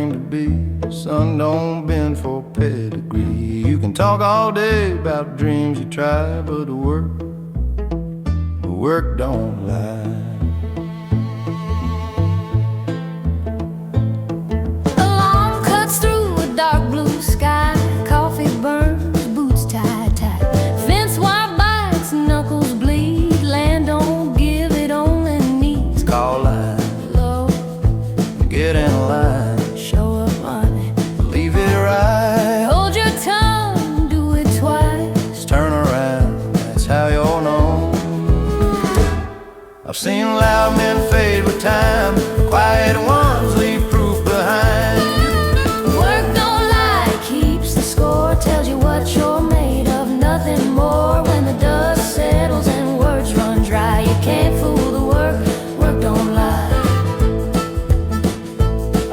came to be. The sun don't bend for pedigree. You can talk all day about dreams you try, but the work don't lie. Alarm cuts through a dark blue sky. Coffee burns, boots tied tight. Fence wire bites, knuckles bleed. Land don't give, it only needs. Call line, Low, get in line, show up honey. leave it right. Hold your tongue, do it twice. Turn around, that's how you'll know. I've seen loud men fade with time. Quiet ones leave proof behind. Work don't lie, keeps the score. Tells you what you're made of, nothing more. When the dust settles and words run dry, you can't fool the work. Work don't lie.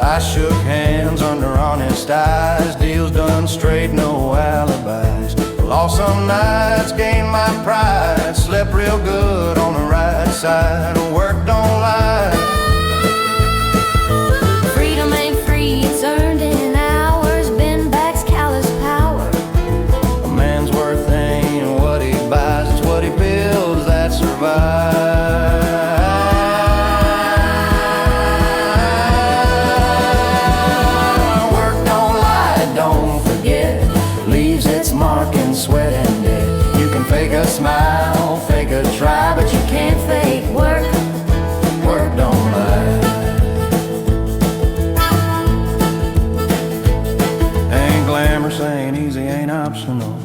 I shook hands under honest eyes. Deals done straight, no alibis. Lost some nights, gained my pride. Slept real good on the right side. Work don't lie. Freedom ain't free, it's earned in hours. Bend back's callous power. A man's worth ain't what he buys, it's what he builds that survives. Work don't lie, don't forget. Leaves its mark in sweat and debt. You can fake a smile, fake a try, but you can't fake work. Work don't lie. Ain't glamorous, ain't easy, ain't optional.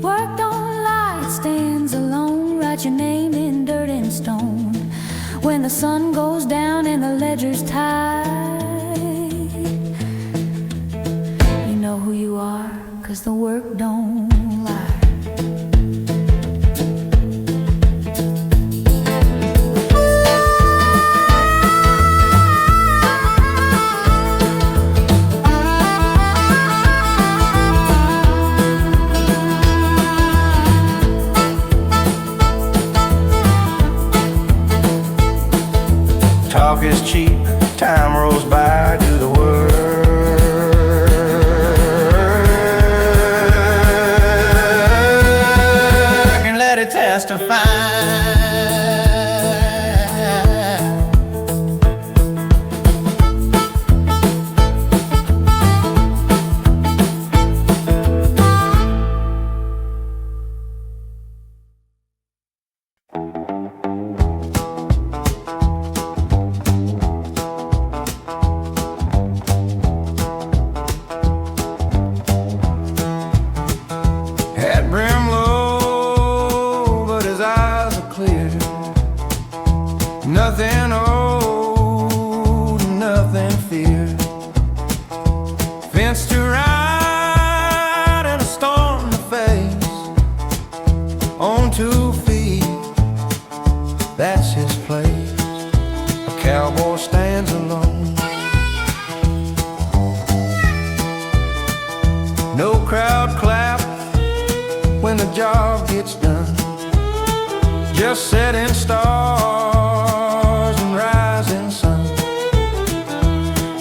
Work don't lie, it stands alone. Write your name in dirt and stone. When the sun goes down and the ledger's tight, you know who you are, 'cause the work don't lie. Talk is cheap, time rolls by, do the work. And let it testify. Hat brim low, but his eyes are clear. Nothing old, nothing fear. Fence to ride and a storm to face. On 2 feet, that's his place. A cowboy stands alone. No crowd clap when the job gets done. Just setting stars and rising sun.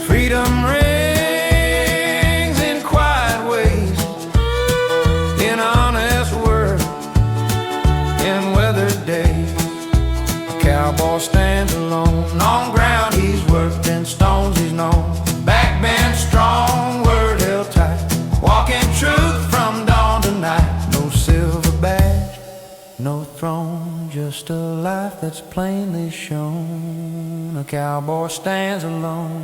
Freedom rings in quiet ways, in honest work, in weathered days. A cowboy stands alone on ground he's worked and stones he's known. Back bent strong, word held tight, walking truth from dawn to night. No silver badge, no throne, just a life that's plainly shown. A cowboy stands alone.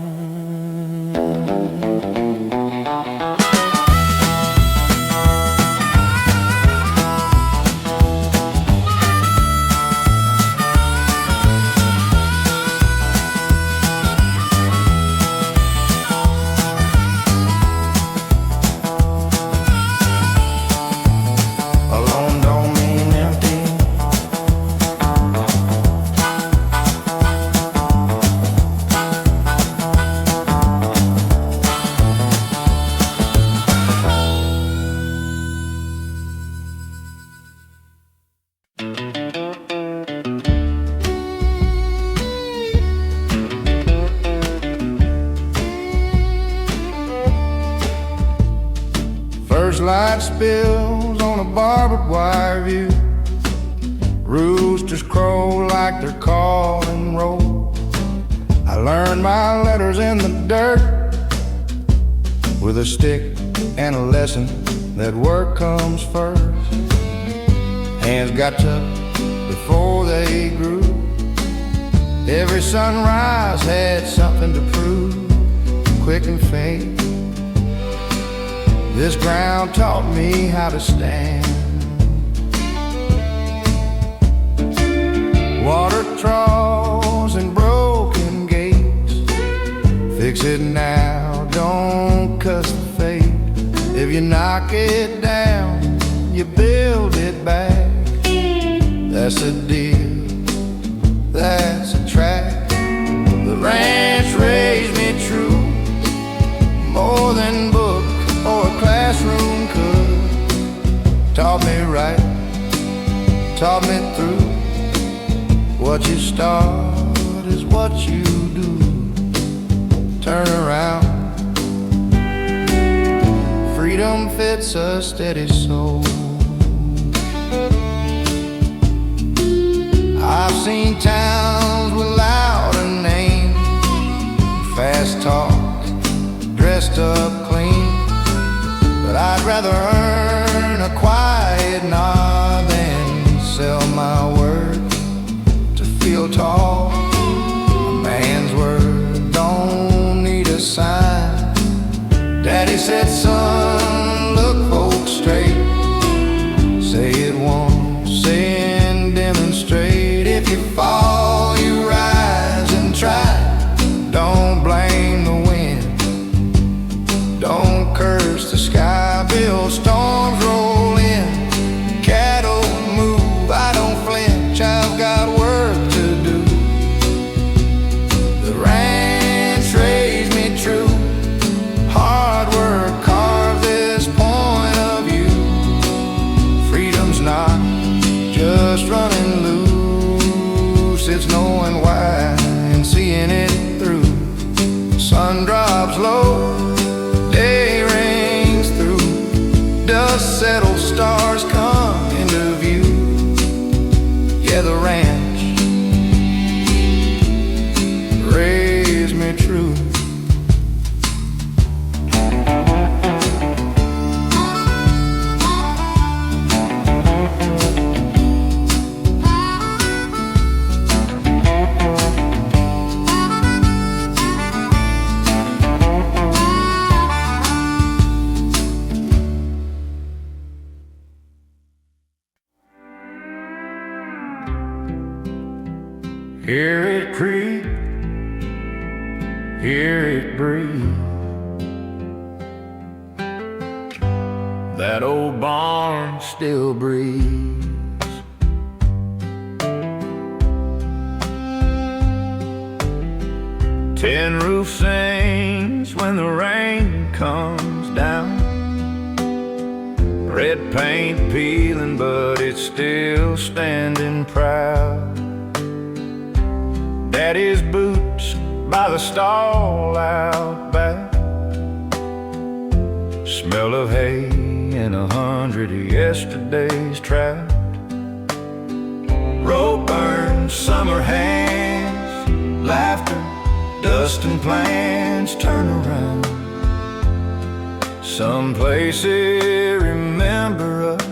Alone don't mean empty. light spills on a barbed wire view. Roosters crow like they're calling roll. I learned my letters in the dirt with a stick and a lesson that work comes first. Hands got tough before they grew. Every sunrise had something to prove, quick and faint. This ground taught me how to stand. Water troughs and broken gates, fix it now, don't cuss the fate. If you knock it down, you build it back. That's a deal, that's a track. The ranch raised me true, more than book or a classroom could. Taught me right, taught me through. What you start is what you do. Turn around. Freedom fits a steady soul. I've seen towns without a name, fast talk, dressed up clean. But I'd rather earn a quiet nod than sell my word to feel tall. A man's word don't need a sign. Daddy said, son, look folks straight. Say it once, say and demonstrate. If you fall, you rise and try. Don't blame the wind, don't curse the sky. Bill storms roll in, cattle move, I don't flinch, I've got work to do. The ranch raised me true, hard work carved this point of view. Freedom's not just running loose, it's knowing why and seeing it through. Sun drops low, day rings through, dust settles, stars come into view. Yeah, the ranch raised me true. Hear it creak, hear it breathe. That old barn still breathes. 10 roof sings when the rain comes down. Red paint peeling, but it's still standing proud. Daddy's boots by the stall out back, smell of hay and 100 of yesterday's trout. Rope burns, summer hands, laughter, dust and plans turn around. Some places remember us.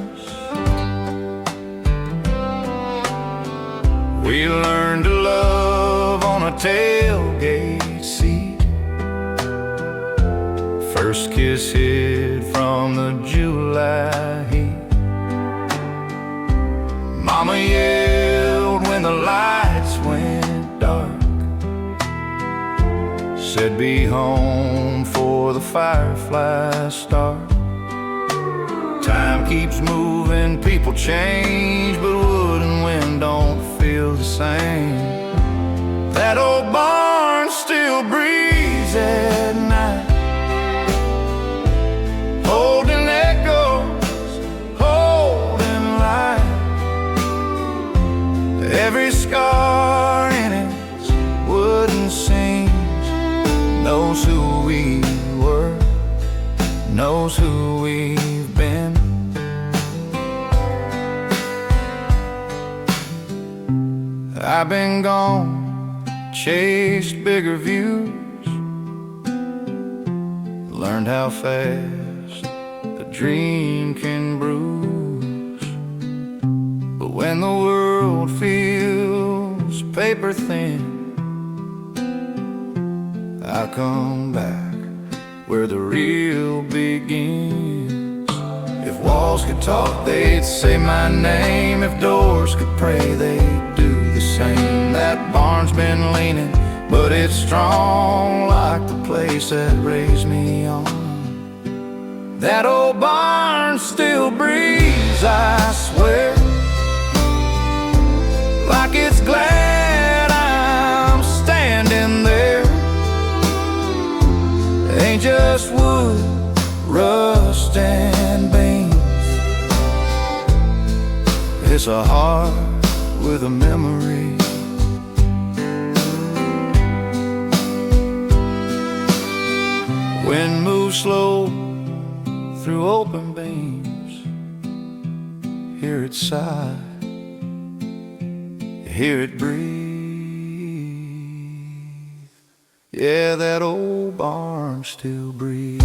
We learned to love on a tailgate seat. First kiss hid from the July heat. Mama yelled when the lights went dark, said be home for the fireflies start. Time keeps moving, people change, but wood and wind don't feel the same. That old barn still breathes at night, holding echoes, holding light. Every scar in its wooden seams knows who we were, knows who we've been. chased bigger views, learned how fast a dream can bruise. But when the world feels paper thin, I come back where the real begins. If walls could talk, they'd say my name. If doors could pray, they'd do the same. That barn's been leaning, but it's strong like the place that raised me on. That old barn still breathes, I swear, like it's glad I'm standing there. Ain't just wood, rust and beams. It's a heart with a memory. Wind moves slow through open beams. Hear it sigh, hear it breathe. Yeah, that old barn still breathes.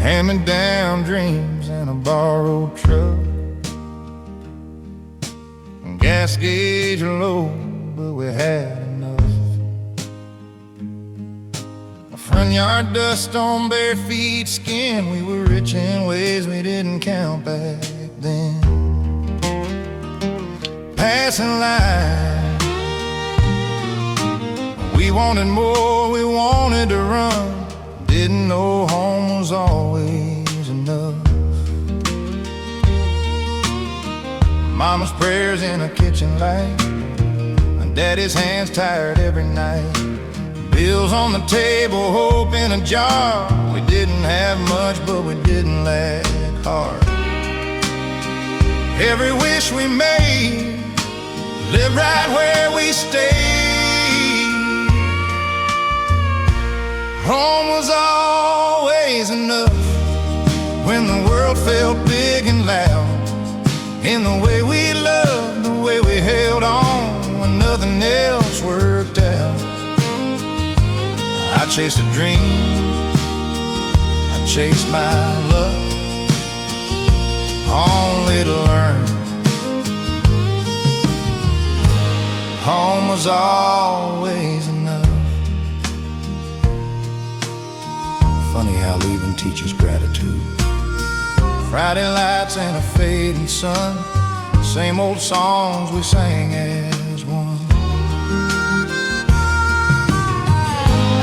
Hand-me-down dreams in a borrowed truck. Gas gauge low, but we had enough. A front yard dust on bare feet, skin. We were rich in ways we didn't count back then. Passing line, we wanted more, we wanted to run. Didn't know home was always enough. Mama's prayers in a kitchen light, and Daddy's hands tired every night. Bills on the table, hope in a jar. We didn't have much, but we didn't lack heart. Every wish we made lived right where we stayed. Home was always enough when the world felt big and loud. In the way we loved, the way we held on when nothing else worked out. I chased a dream, I chased my luck, only to learn home was always enough. Funny how leaving teaches gratitude. Friday lights and a fading sun, same old songs we sang as one.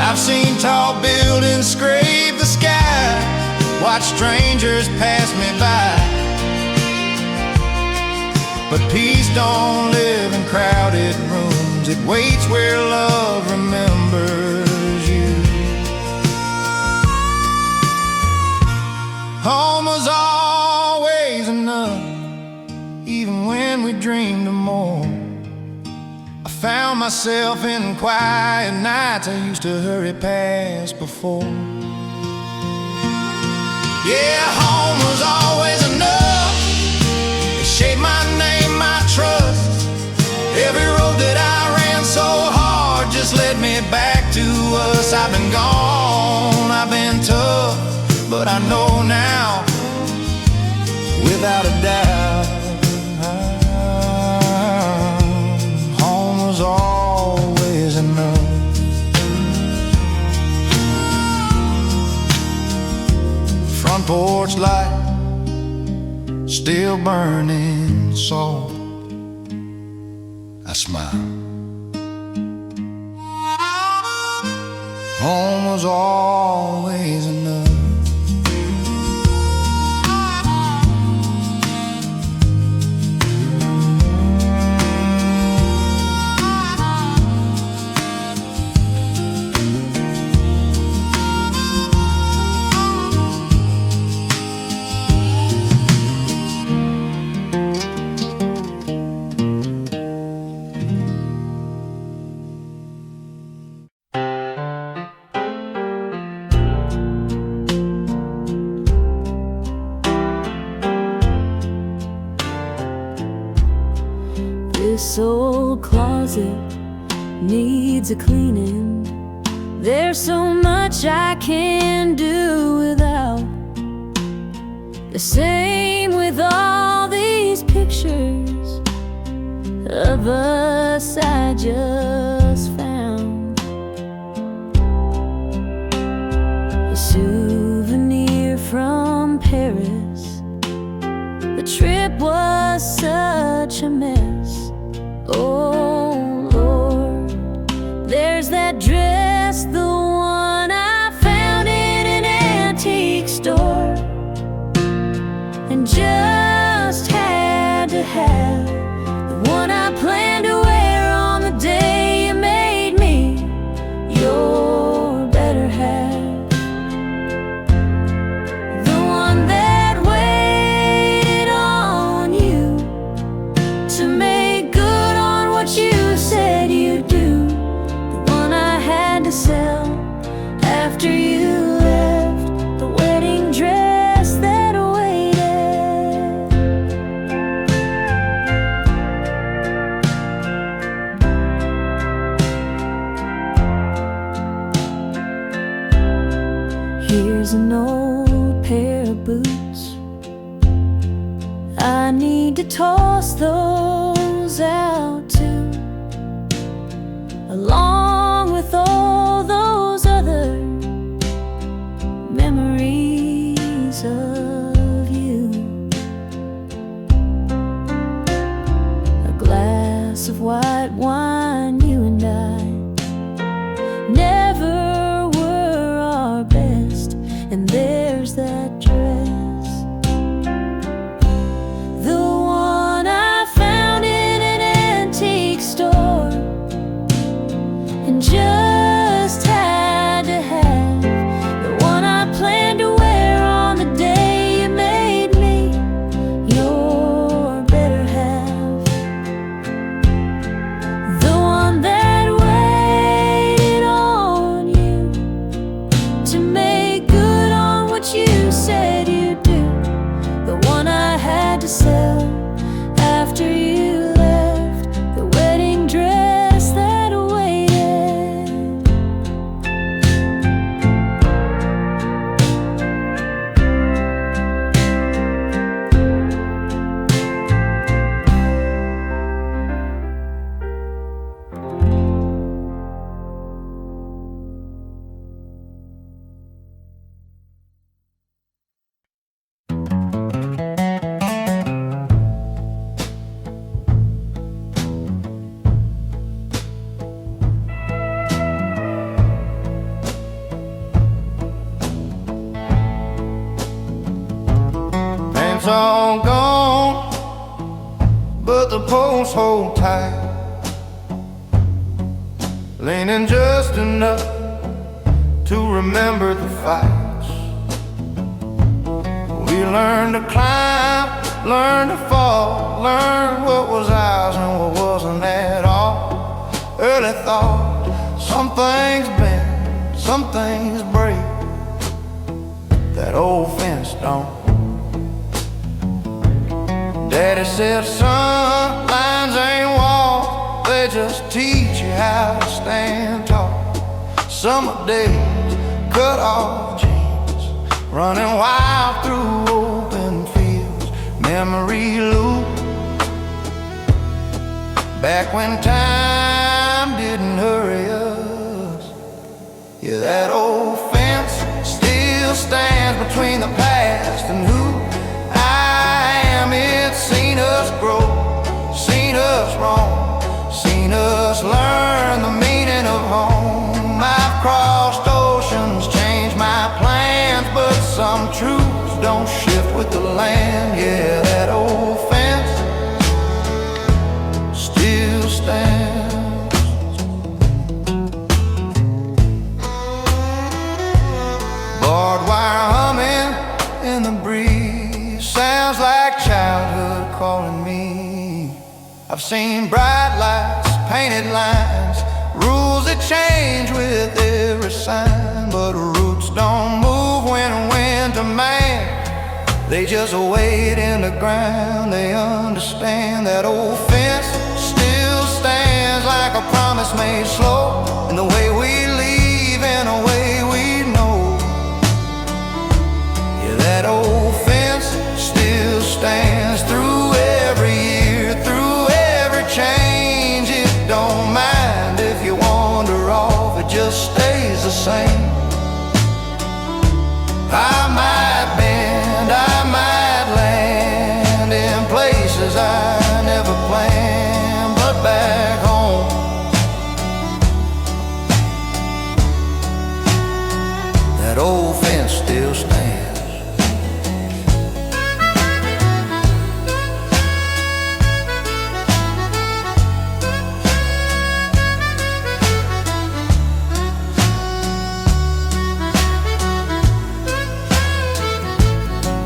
I've seen tall buildings scrape the sky, watched strangers pass me by. But peace don't live in crowded rooms, it waits where love remembers you. Home was always enough, even when we dreamed of more. I found myself in quiet nights I used to hurry past before. Yeah, home was always enough. It shaped my name, my trust. Every road that I ran so hard just led me back to us. I've been gone, I've been tough, but I know now, without a doubt, home was always enough. Front porch light still burning soft. I smile. Home was always enough. closet needs a cleaning. There's so much I can do without. The same with all these pictures of us I just found. A souvenir from Paris. The trip was such a mess. Oh Lord, there's that dress, the one I found in an antique store, and just had to have the one I planned to wear on the day you made me your better half. The one that waited on you to make good on what you said you'd do. The one I had to sell after you left. The wedding dress that waited. Here's an old pair of boots. I need to toss those out too, along with all those other memories of you. A glass of white wine, you and I never were our best. And there's that dress, the one I found in an antique store, and just had to have the one I planned to wear on the day you made me your better half. The one that waited on you to make good on what you said you'd do. The one I had to sell after you left. The wedding dress that waited. Pants all gone, but the posts hold tight, leaning just enough to remember the fights. We learned to climb, learned to fall, learned what was ours and what wasn't at all. Early thought, some things bend, some things break. That old fence don't. Daddy said, son, lines ain't walls, they just teach you how to stand tall. Summer days, cut off jeans, running wild through open fields. Memory loop, back when time didn't hurry us. Yeah, that old fence still stands between the past and who I am. It's seen us grow, seen us wrong, seen us learn the meaning of home. I've crossed oceans, changed my plans, but some truths don't shift with the land. Yeah, that old fence still stands. Barbed wire humming in the breeze, sounds like childhood calling me. I've seen bright lights, painted lines, rules that change with every sign. But roots don't move when winter man, they just wait in the ground. They understand that old fence still stands. promise made slow, and the way we leave and the way we know. Yeah, that old fence still stands through every year, through every change. It don't mind if you wander off, it just stays the same. I might bend, I might land in places I never planned, but back home, that old fence still stands.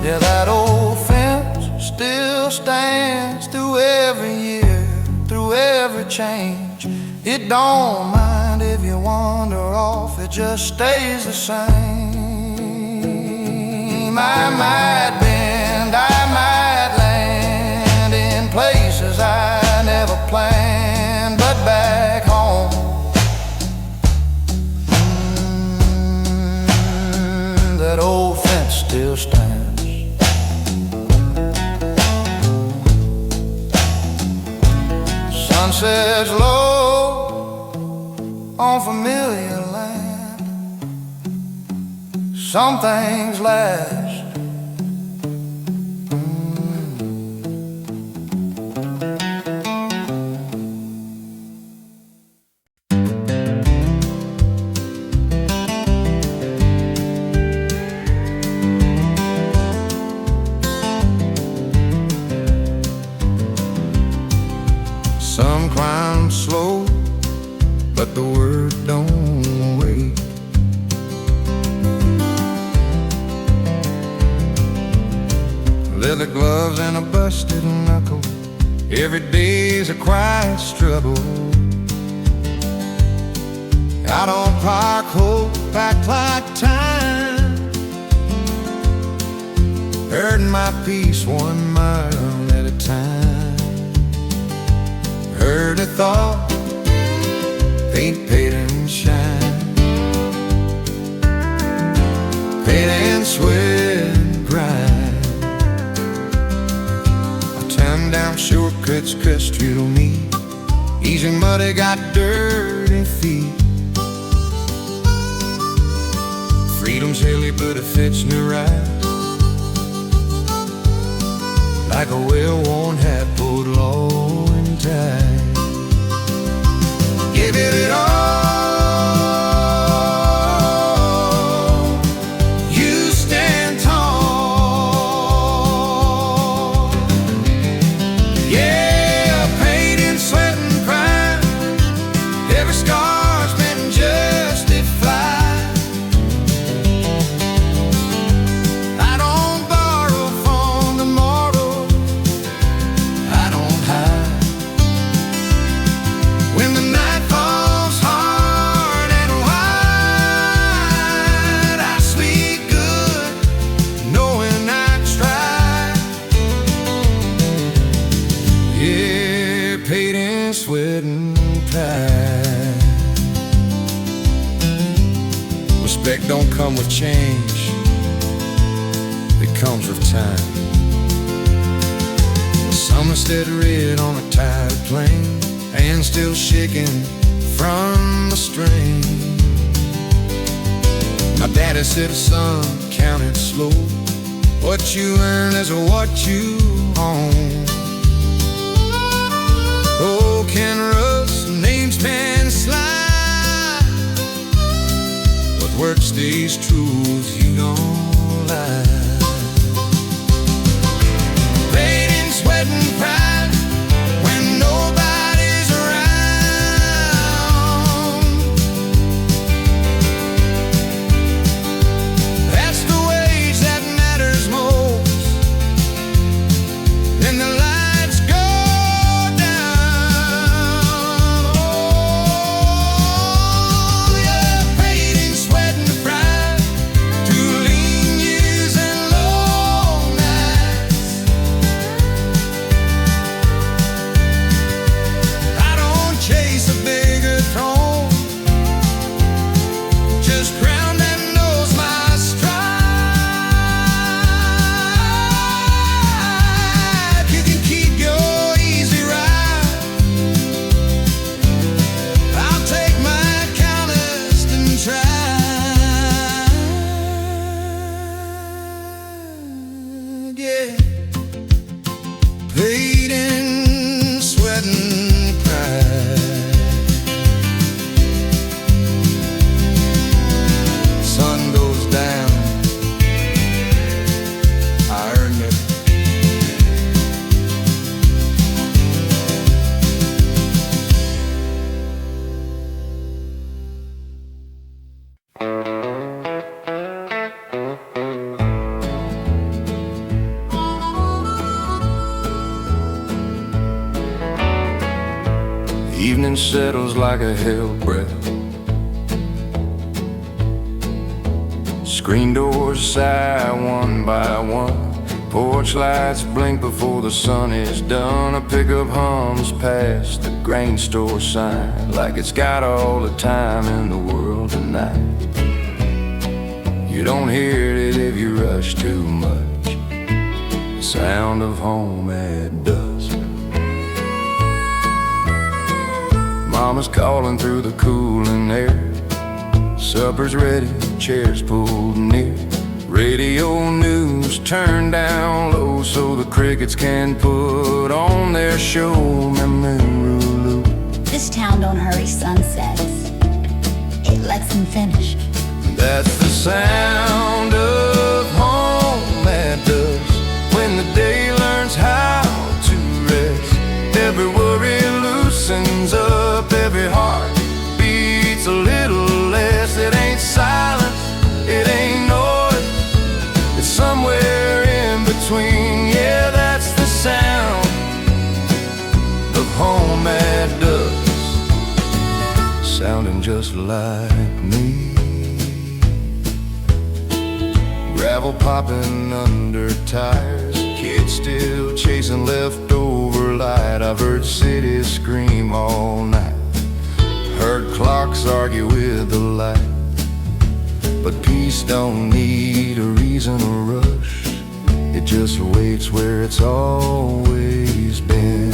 Yeah, that old fence still stands through every year, through every change. It don't mind if you wander off, it just stays the same. I might bend, I might land in places I never planned, but back home, that old fence still stands. Sunsets low on familiar land. Some things last. Some climb slow, but the word don't wait. Leather gloves and a busted knuckle, every day's a quiet struggle. Out on Park Hope, back like time, earning my peace 1 mile at a time. Heard a thought, paint, paint and shine, paint and sweat and grind. I turned down shortcuts, cut straight on me, easy muddy, got dirty feet. Freedom's hilly, but it fits me right, like a well-worn hat pulled low and tight. Give it all, you stand tall. Yeah, pain and sweat and pride, every scar's been justified. I don't borrow from tomorrow, I don't hide. When the night sweat and pride. Respect don't come with change, it comes with time. Summer stead red on a tired plane, and still shaking from the strain. My daddy said, son, count it slow, what you earn is what you own. Oh, can rust, names can slide, what work stays true if you don't lie. Pain and sweat and pride, when nobody's around, that's the wage that matters most in the life. settles like a hell breath. Screen doors sigh one by one. Porch lights blink before the sun is done. A pickup hums past the grain store sign like it's got all the time in the world tonight. You don't hear it if you rush too much. The sound of home at dusk. Mama's calling through the cooling air. Supper's ready, chairs pulled near. Radio news turned down low so the crickets can put on their show. Memory. This town don't hurry sunsets. It lets them finish. That's the sound of home at dusk, when the day learns how to rest. Every worry loosens up, every heart beats a little less. It ain't silence, it ain't noise, it's somewhere in between. Yeah, that's the sound of home at dusk, sounding just like me. Gravel popping under tires, kids still chasing leftover light. I've heard cities scream all night, heard clocks argue with the light. But peace don't need a reason to rush, it just waits where it's always been.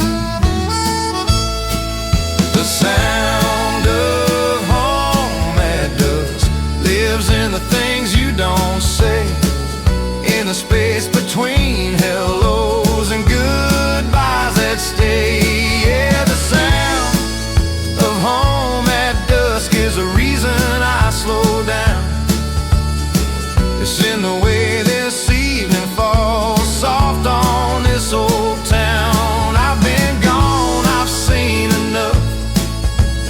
The sound of home at dusk lives in the things you don't say, in the space between hellos and goodbyes that stay. Yeah, the sound of home at dusk is a reason I slow down. It's in the way this evening falls soft on this old town. I've been gone, I've seen enough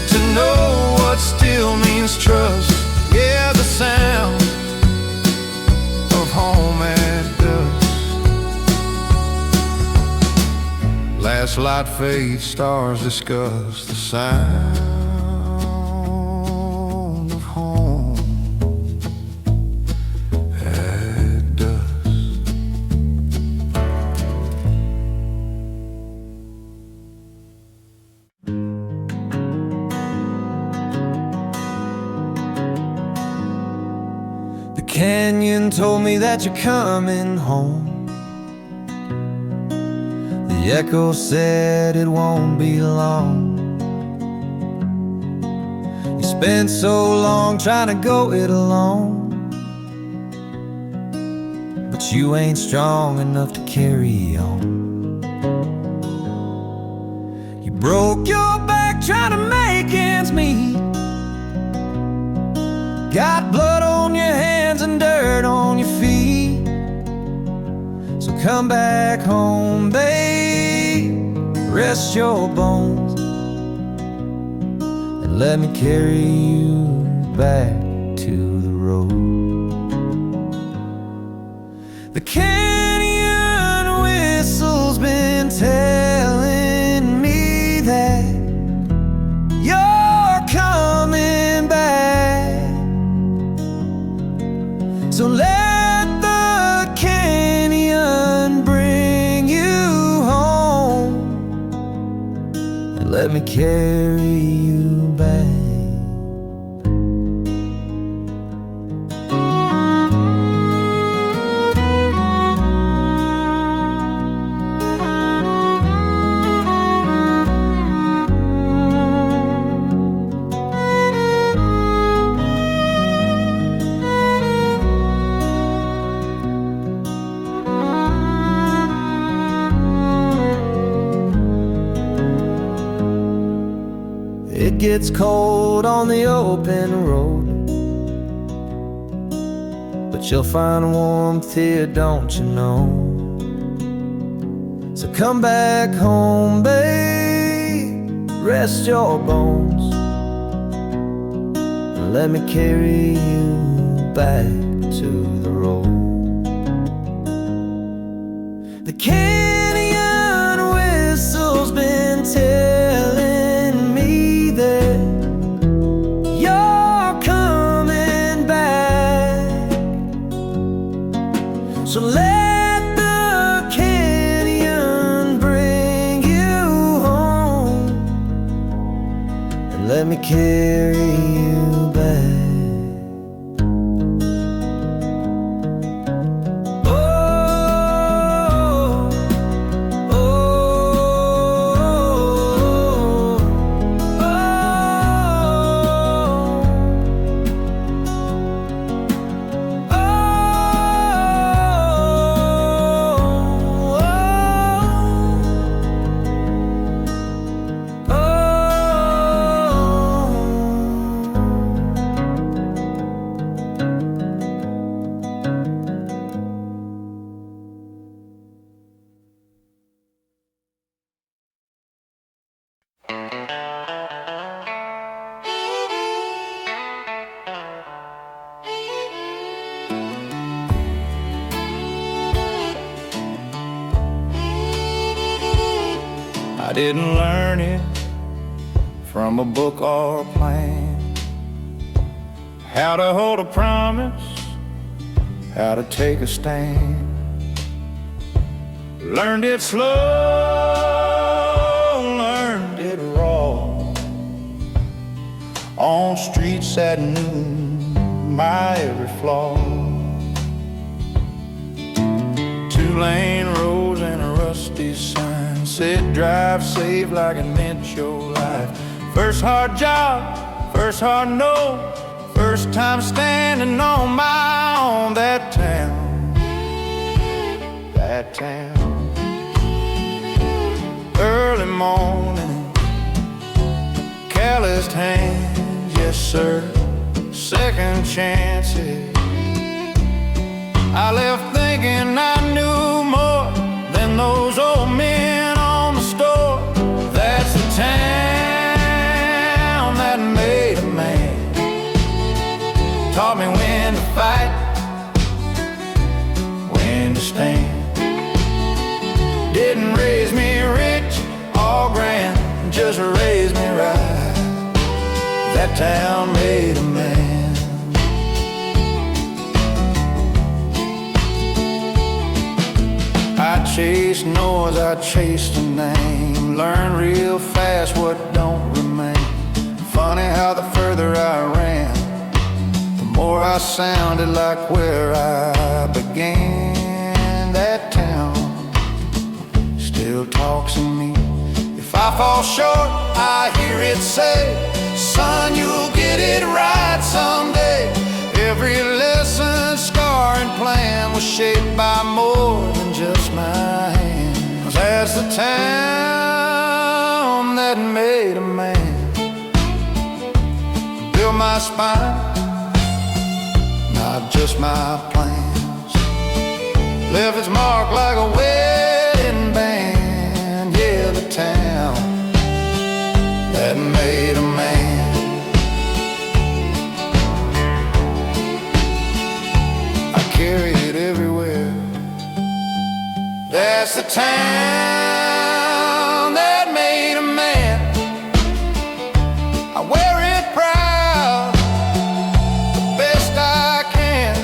to know what still means trust. Yeah, the sound of home at dusk. Last light fades, stars discuss the sound of home at dusk. The canyon told me that you're coming home. The echo said it won't be long. You spent so long trying to go it alone, but you ain't strong enough to carry on. You broke your back trying to make ends meet, got blood on your hands and dirt on your feet. So come back home, babe, rest your bones, and let me carry you back to the road. The canyon whistle's been telling me that you're coming back. So let the canyon bring you home, and let me carry you back. It gets cold on the open road, but you'll find warmth here, don't you know? So come back home, babe, rest your bones, and let me carry you back to the road. The canyon whistle's been telling me and let me carry you back. I didn't learn it from a book or a plan. How to hold a promise, how to take a stand. Learned it slow, learned it raw. On streets that knew my every flaw. 2-lane roads and a rusty sign said drive safe like it meant your life. First hard job, first hard no, first time standing on my own. That town, that town. Early morning, calloused hands, yes sir, second chances. I left thinking I knew more than those old men on the store. That's the town that made a man. Taught me when to fight, when to stand. Didn't raise me rich or grand, just raised me right. That town made a man. I chased noise, I chased a name. Learned real fast what don't remain. Funny how the further I ran, the more I sounded like where I began. That town still talks to me. If I fall short, I hear it say, son, you'll get it right someday. Every lesson, scar, and plan was shaped by more than just my hand. 'Cause that's the town that made a man. Built my spine, not just my plans. Left its mark like a wedding band. Yeah, the town that made a man. Carry it everywhere. That's the town that made a man. I wear it proud, the best I can.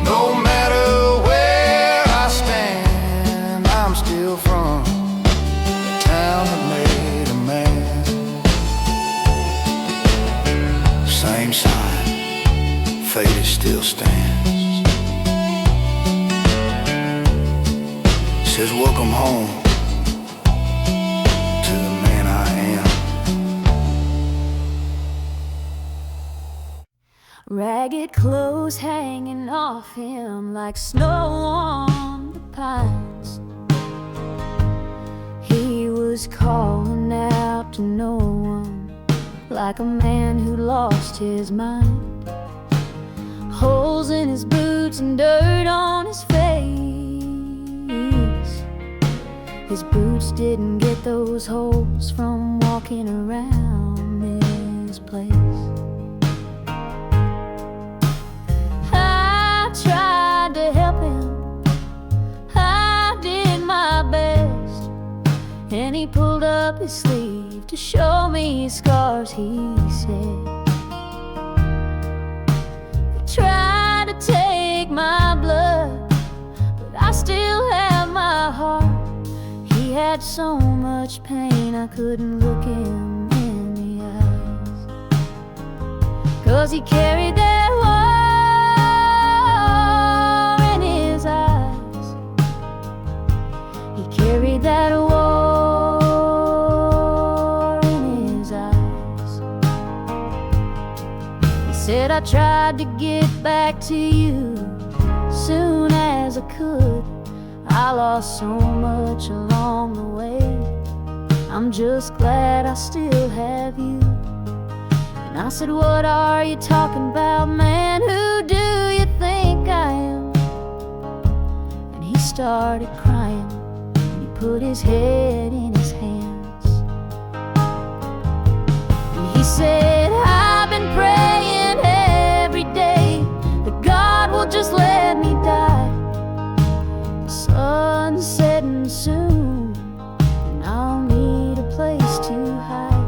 No matter where I stand, I'm still from the town that made a man. Same sign, fate still stands. Says welcome home to the man I am. Ragged clothes hanging off him like snow on the pines. He was calling out to no one, like a man who lost his mind. Holes in his boots and dirt on his face. His boots didn't get those holes from walking around this place. I tried to help him, I did my best, and he pulled up his sleeve to show me his scars, he said. Try to take my blood, but I still have my heart. He had so much pain I couldn't look him in the 'cause he carried that war in his eyes. He carried that war in his eyes. He said, I tried to get back to you soon as I could. I lost so much along the way. I'm just glad I still have you. And I said, what are you talking about, man? Who do you think I am? And he started crying, and he put his head in his hands. And he said, I've been praying every day that God will just let me die. The sun's setting soon, and I'll need a place to hide.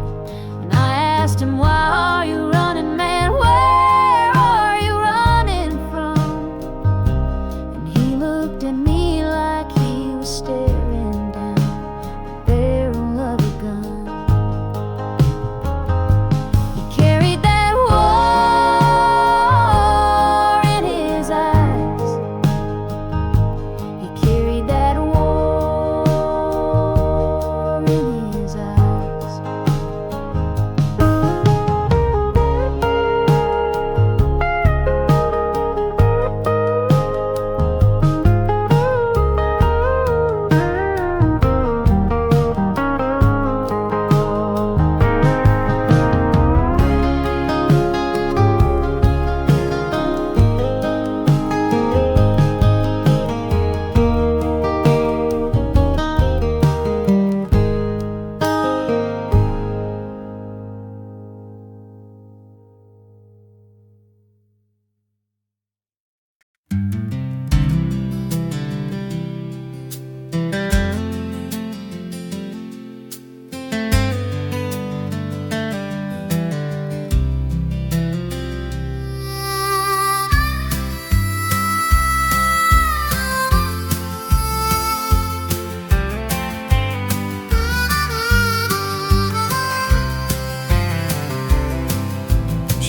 And I asked him, why are you running, man? Where are you running from? And he looked at me like he was staring down the barrel of a gun. He carried that war in his eyes. He carried that war in his eyes.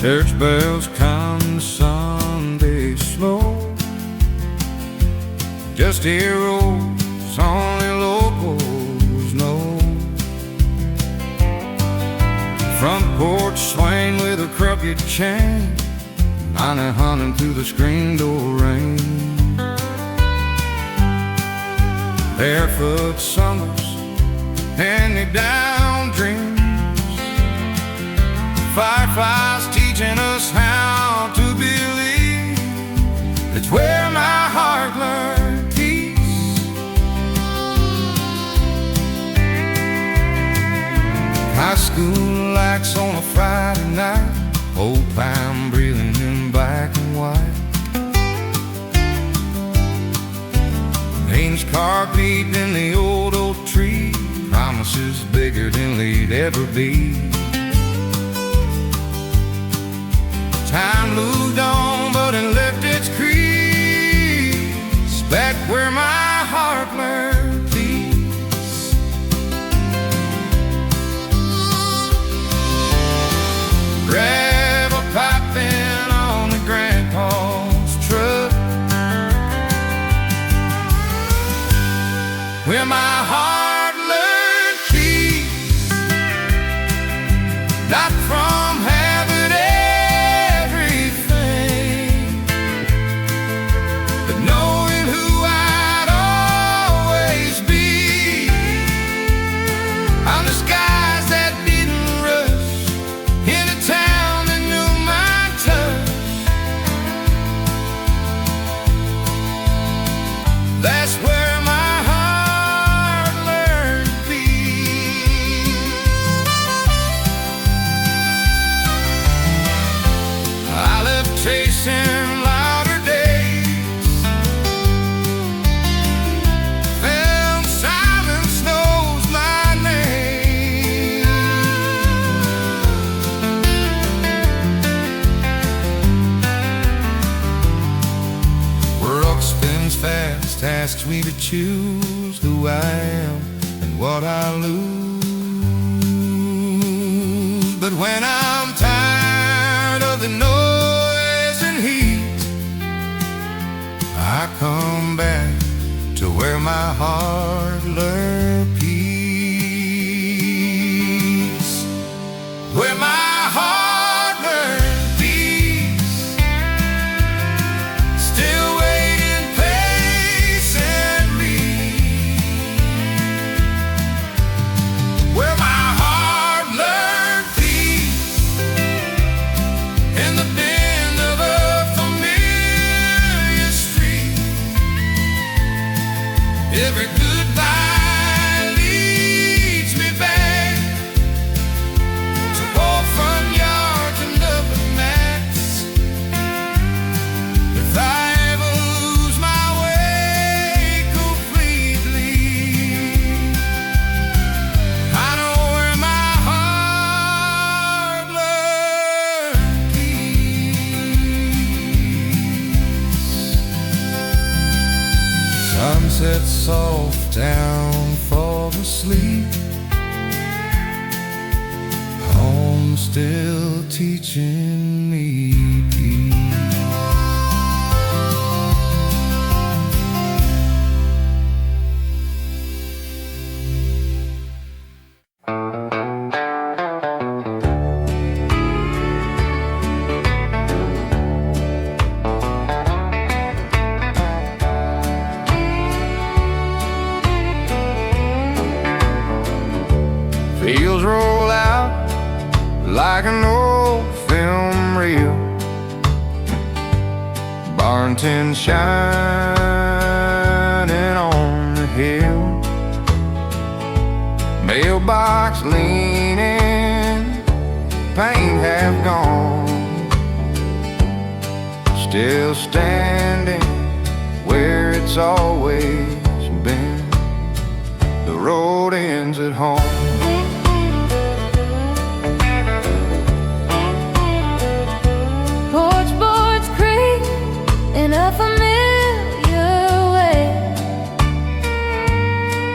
Church bells come Sunday slow, just hear rolls only locals know. Front porch swing with a crooked chain, 90 through the screen door rain. Barefoot summers, hand-me-down dreams, fireflies teaching us how to believe. It's where my heart learned peace. High school lights on a Friday night, old time breathing in black and white. Names carved deep in the old oak tree, promises bigger than they'd ever be. Time moved on, but it left its crease back where my heart learned peace. Gravel piping on the grandpa's truck, where my heart learned peace, not from having everything, but knowing who I'd always be. On the skies that didn't rush, in a town that knew my touch. That's where my heart learned peace. I left chasing louder days, found silence knows my name. World spins fast, asks me to choose who I am and what I lose. But when I'm tired of the noise sets off down for the sleep. Home still teaching me peace. Fields roll out like an old film reel. Barn tin shining on the hill. Mailbox leaning, paint half gone. Still standing where it's always been. The road ends at home. Porch boards creak in a familiar way,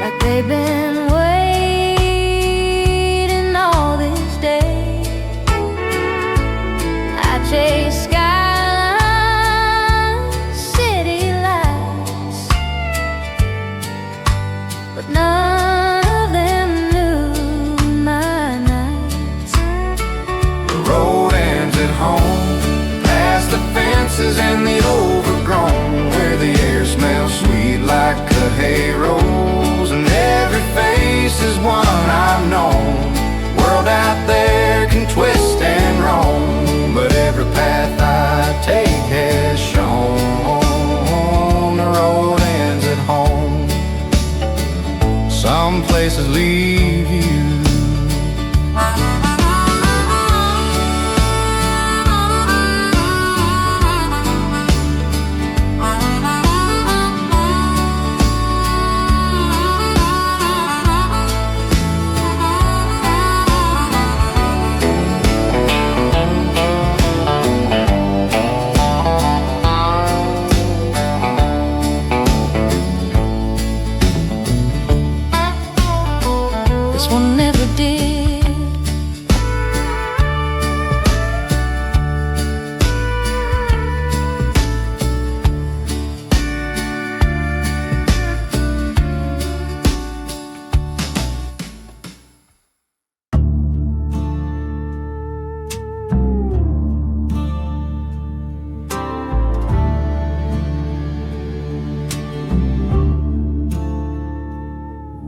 like they've been waiting all this day. I chase skylines, city lights, but none of them knew my nights. The road ends at home, past the fences and the overgrown, where the air smells sweet like cut hay rolls, and every face is one I've known. World out there can twist and roam, but every path I take has shown. The road ends at home. Some places leave you. This one never did.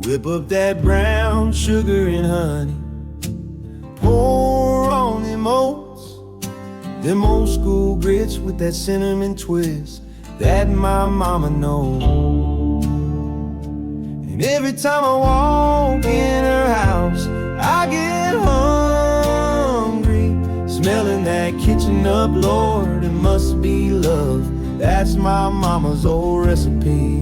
Whip up that brown sugar and honey, pour on them oats, them old school grits with that cinnamon twist that my mama knows. And every time I walk in her house, I get hungry, smelling that kitchen up, Lord, it must be love. That's my mama's old recipe.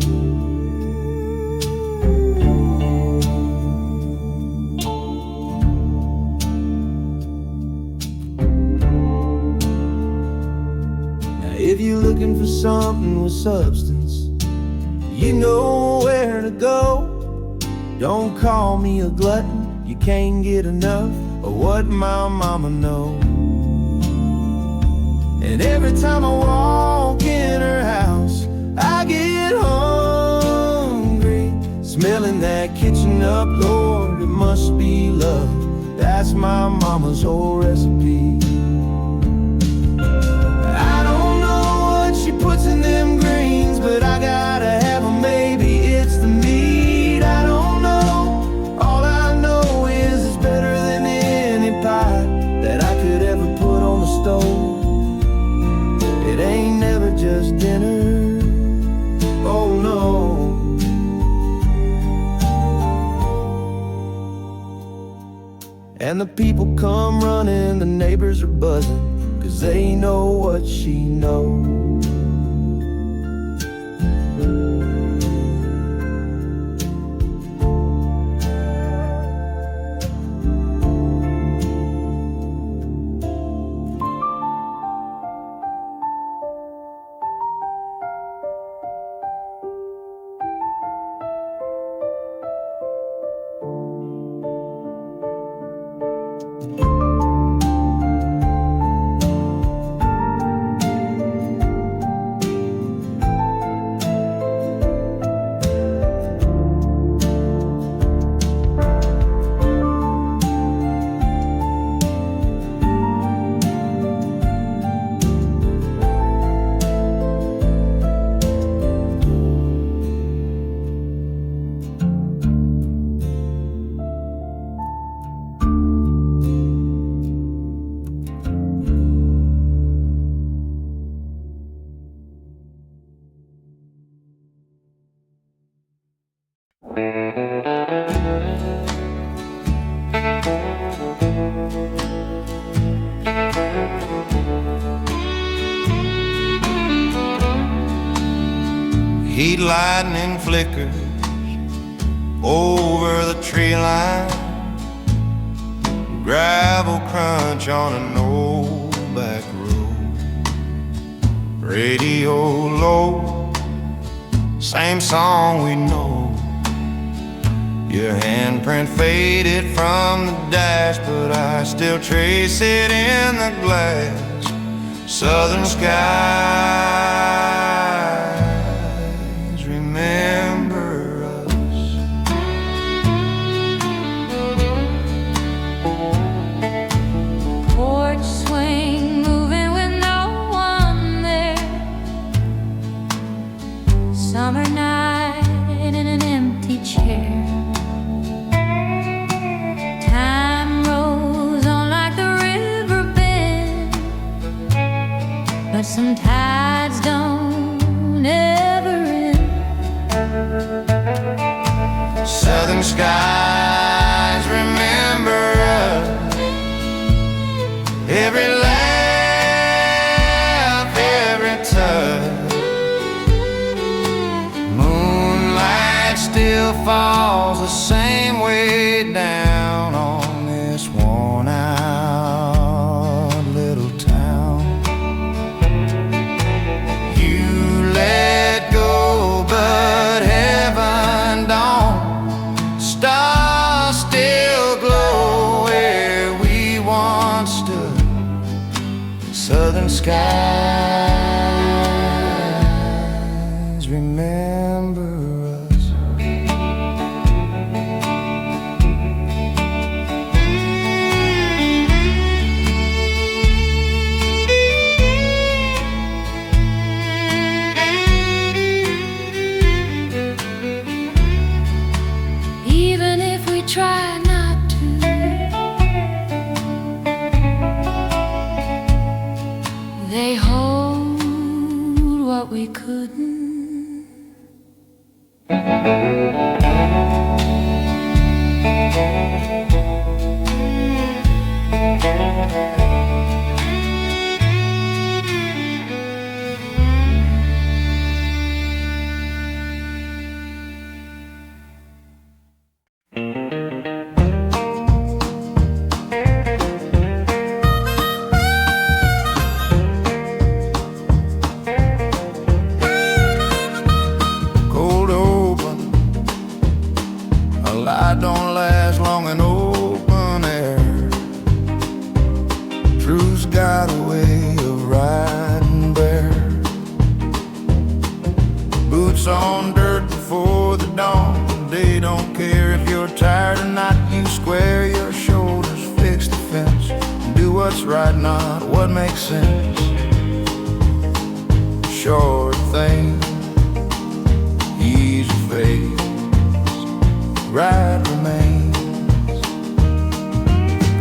If you're looking for something with substance, you know where to go. Don't call me a glutton, you can't get enough of what my mama knows. And every time I walk in her house, I get hungry, smelling that kitchen up, Lord, it must be love. That's my mama's old recipe. She puts in them greens, but I gotta have them, maybe it's the meat, I don't know. All I know is it's better than any pie that I could ever put on the stove. It ain't never just dinner, oh no. And the people come running, the neighbors are buzzing, 'cause they know what she knows. Heat lightning flickers over the tree line, gravel crunch on an old back road. Radio low, same song we know. Your handprint faded from the dash, but I still trace it in the glass. Southern skies remember us. Porch swing moving with no one there. Summer night in an empty chair. Time rolls on like the riverbed, but some tides don't ever end. Southern skies remember us. Every laugh, every touch. Moonlight still falls the same way down on this worn out little town. You let go, but heaven don't. Stars still glow where we once stood. Southern skies remember us. Even if we try not to, they hold what we couldn't. Cold open, a light don't last long in open air. Truth's got a way of riding bare. Boots on dirt before the dawn. They don't care if you're tired or not. You square your shoulders, fix the fence, do what's right, not what makes sense. Short thing, easy face, right remains.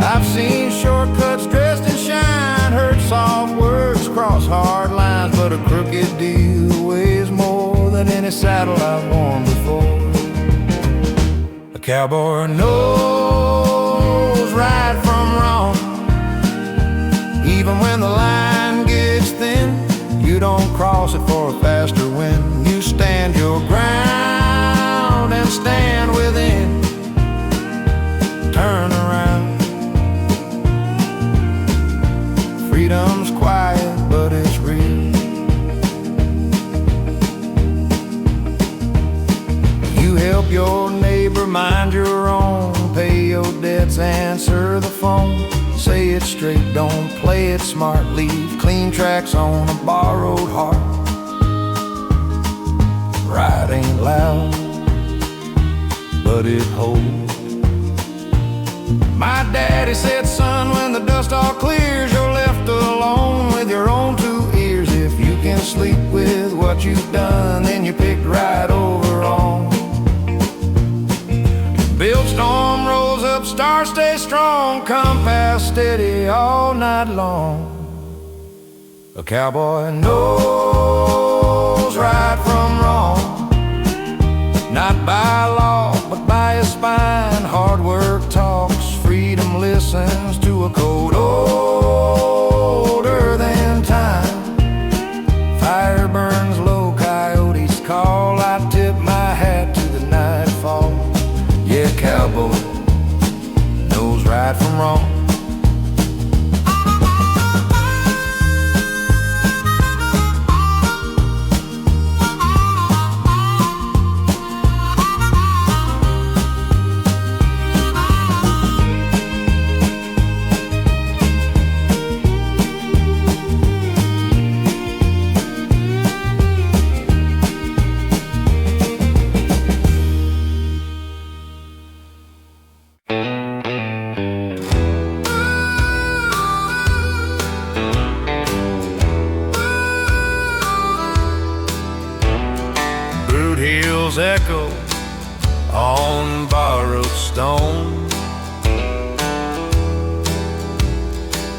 I've seen shortcuts dressed in shine, heard soft words cross hard lines, but a crooked deal weighs more than any saddle I've worn before. A cowboy knows right from wrong. Even when the line gets thin, you don't cross it for a faster wind. You stand your ground and stand within. Turn around. Freedom's quiet, but it's real. You help your neighbor, mind your own, pay your debts, answer the phone. Say it straight, don't play it smart, leave clean tracks on a borrowed heart. Right ain't loud, but it holds. My daddy said, son, when the dust all clears, you're left alone with your own two ears. If you can sleep with what you've done, then you picked right over on. Build storm rolls up, stars stay strong, compass steady all night long. A cowboy knows right from wrong, not by law, but by his spine. Hard work talks, freedom listens to a code older than time. Fire burns low, coyotes call bells echo on borrowed stone.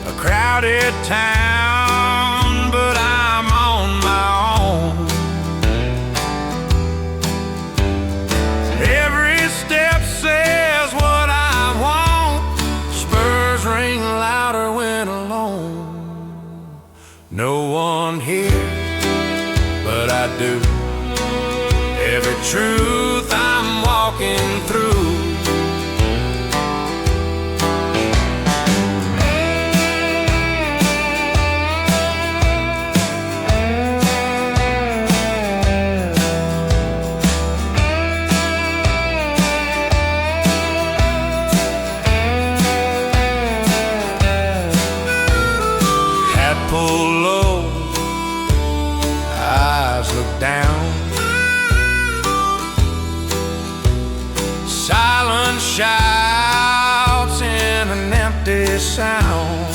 A crowded town, but I'm on my own. Every step says what I want. Spurs ring louder when alone. No one here, but I do. Every truth I'm walking through. Hat pulled low, eyes look down. Silent shouts in an empty sound.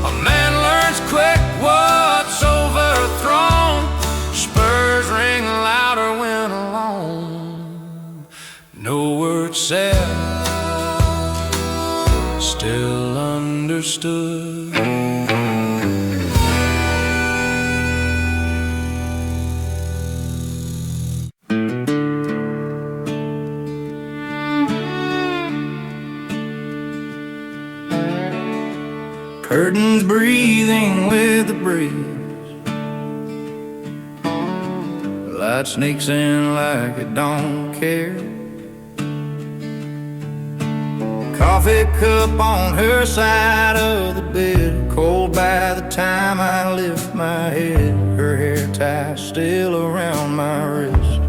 A man learns quick what's overthrown. Spurs ring louder when alone. No words said, still understood. Curtains breathing with the breeze. Light sneaks in like it don't care. Coffee cup on her side of the bed, cold by the time I lift my head. Her hair tie still around my wrist.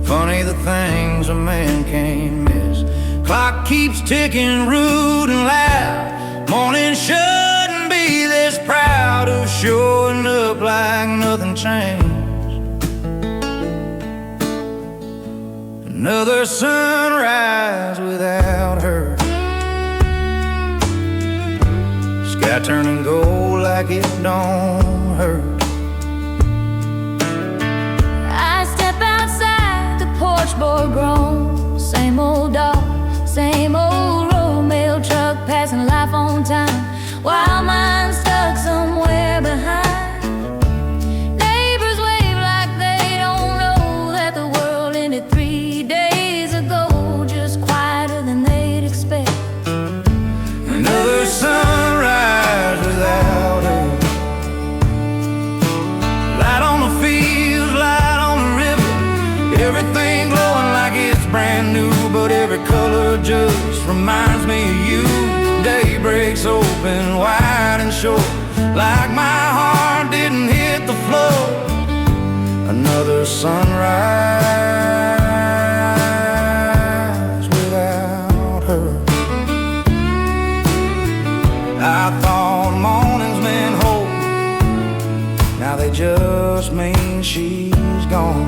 Funny the things a man can't miss. Clock keeps ticking rude and loud. Morning shouldn't be this proud of showing up like nothing changed. Another sunrise without her. Sky turning gold like it don't hurt. I step outside, the porch boy groans. Same old dog, same old road. Mail truck passing life on time, while mine's stuck somewhere behind. Neighbors wave like they don't know that the world ended 3 days ago. Just quieter than they'd expect. Another sunrise without her. Light on the fields, light on the river. Everything glowing like it's brand new, but every color just reminds me of you. Day breaks open wide and short, like my heart didn't hit the floor. Another sunrise without her. I thought mornings meant hope, now they just mean she's gone.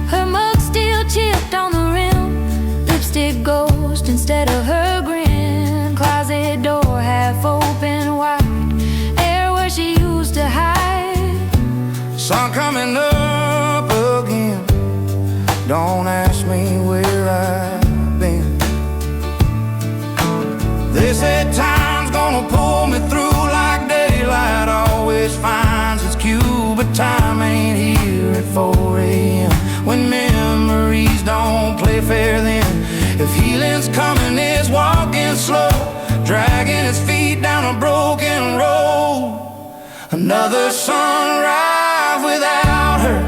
Her mug still chipped on the rim, lipstick ghost instead of her grin. Closet door half open wide, air where she used to hide. Sun coming up again, don't ask me where I've been. They said time's gonna pull me through like daylight always finds its cue, but time ain't here at 4 a.m. when memories don't play fair then. If healing's coming, it's walking slow, dragging his feet down a broken road. Another sunrise without her.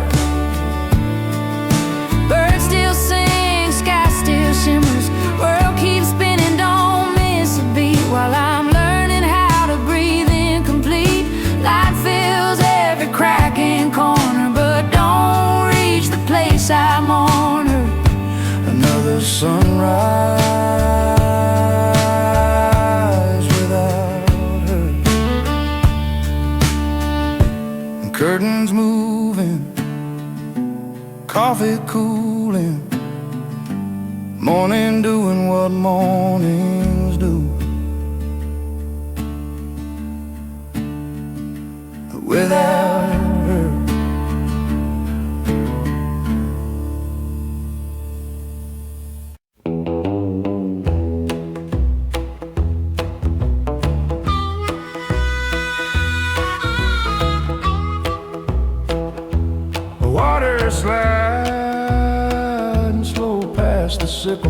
Birds still sing, sky still shimmers. World keeps spinning, don't miss a beat. While I'm learning how to breathe incomplete. Light fills every crack and corner, but don't reach the place I'm on her. Another sunrise without her. Curtains moving, coffee cooling, morning doing what mornings do.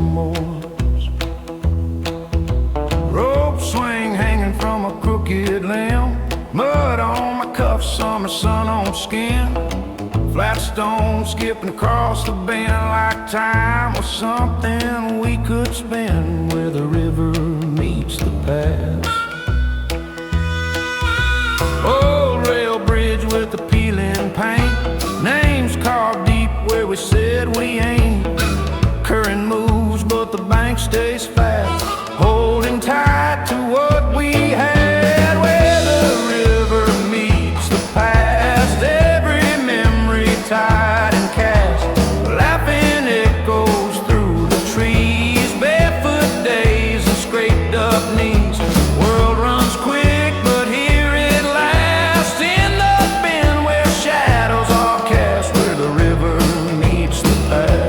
sycamores. Rope swing hanging from a crooked limb. Mud on my cuffs, summer sun on skin. Flat stone skipping across the bend like time was something we could spend where the river meets the pass. Old rail bridge with the peeling paint, names carved deep where we said we ain't. Current moves but the bank stays fast, holding tight to what we had. Where the river meets the past, every memory tied and cast. Laughing echoes through the trees, barefoot days and scraped up knees. World runs quick but here it lasts, in the bend where shadows are cast, where the river meets the past.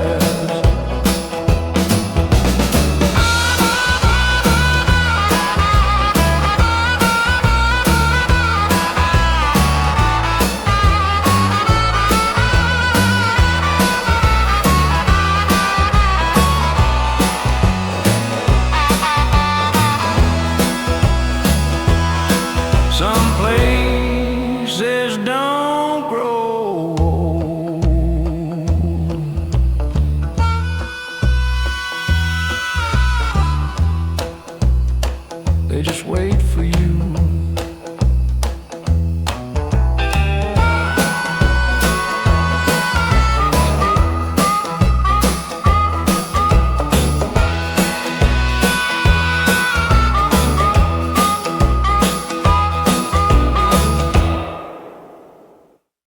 Some places don't grow old. They just wait